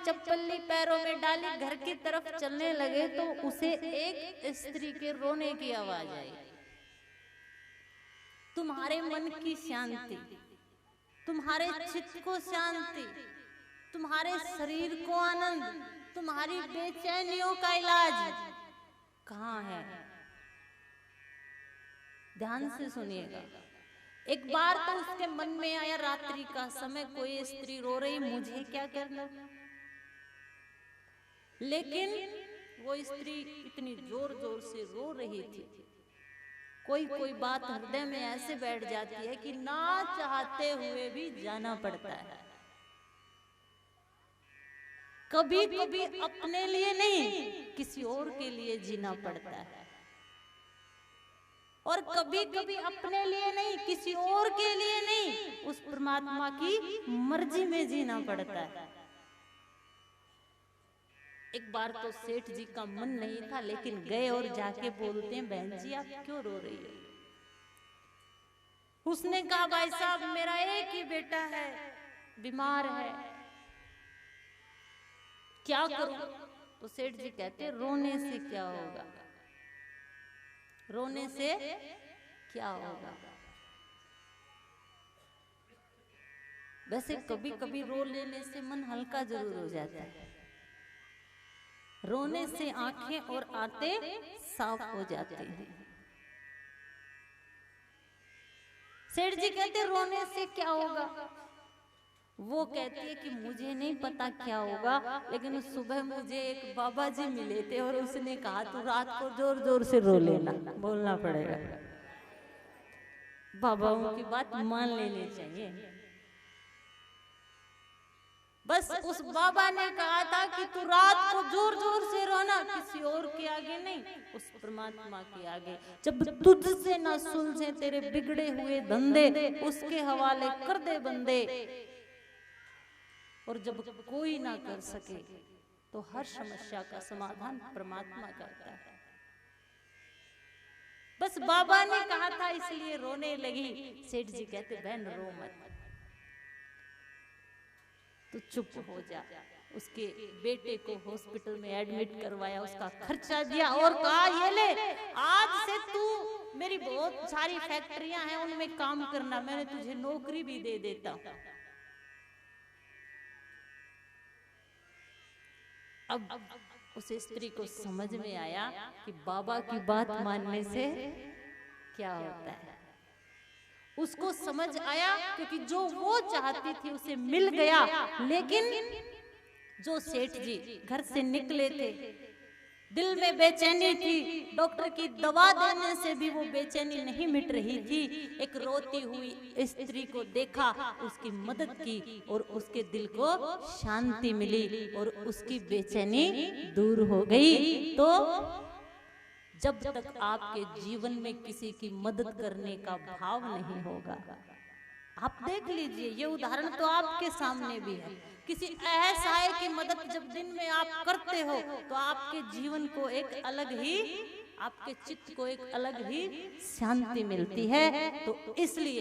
चप्पल ली, पैरों में डाली, घर की तरफ चलने लगे तो उसे एक स्त्री के रोने की आवाज आई। तुम्हारे मन की शांति, तुम्हारे चित्त को शांति, तुम्हारे शरीर को आनंद, तुम्हारी बेचैनियों का इलाज कहाँ है? ध्यान से सुनिएगा। एक बार तो उसके मन में आया, रात्रि का समय, कोई स्त्री रो रही, मुझे क्या करना। लेकिन वो स्त्री इतनी जोर जोर से रो रही थी, कोई बात हृदय में ऐसे बैठ जाती है कि ना चाहते हुए भी जाना पड़ता है। कभी कभी अपने लिए नहीं, किसी और के लिए जीना पड़ता है, और कभी कभी अपने लिए नहीं, किसी और के लिए नहीं, उस परमात्मा की मर्जी में जीना पड़ता है। एक बार तो सेठ जी का मन नहीं था, लेकिन गए और जाके बोलते हैं, बहन जी आप क्यों रो रही है? उसने कहा, भाई साहब मेरा एक ही बेटा है, बीमार है, क्या करूं? तो सेठ जी कहते, रोने से क्या होगा, रोने से क्या होगा। वैसे कभी कभी रो लेने से मन हल्का जरूर हो जाता है, रोने से आंखें और आते साफ हो जाते हैं। सेठ जी कहते रोने से क्या होगा? वो कहती है कि मुझे नहीं पता क्या होगा, लेकिन सुबह मुझे एक बाबा जी मिले थे और उसने कहा तू रात को जोर जोर से रो लेना, बोलना पड़ेगा, बाबाओं की बात मान लेनी चाहिए। बस उस बाबा ने कहा था कि तू रात को जोर जोर से रोना, किसी और के आगे नहीं, उस परमात्मा के आगे। जब तुझसे ना सुलझे तेरे बिगड़े हुए धंधे, उसके हवाले कर दे बंदे, और जब कोई ना कर सके तो हर समस्या का समाधान परमात्मा करता है। बस बाबा ने कहा था इसलिए रोने लगी। सेठ जी कहते बहन रो मत, तो चुप हो जा। उसके बेटे को हॉस्पिटल में एडमिट करवाया, उसका खर्चा दिया और कहा ये ले, आज से तू, मेरी बहुत सारी फैक्ट्रियां हैं उनमें काम करना, मैंने तुझे नौकरी भी दे देता हूं। अब उस स्त्री को समझ में आया कि बाबा की बात मानने से क्या होता है। उसको समझ आया, क्योंकि जो वो चाहती थी उसे मिल गया। लेकिन जो सेठ जी घर से निकले थे, दिल में बेचैनी थी, डॉक्टर की दवा देने से भी वो बेचैनी नहीं मिट रही थी। एक रोती हुई स्त्री को देखा, उसकी मदद की और उसके दिल को शांति मिली और उसकी बेचैनी दूर हो गई। तो जब तक आपके जीवन में किसी की मदद करने का भाव नहीं होगा, आप देख लीजिए, ये उदाहरण तो आपके सामने भी है। किसी असहाय की मदद जब दिन में आप करते हो तो आपके जीवन को एक अलग ही, आपके चित्त को एक अलग ही शांति मिलती है। तो इसलिए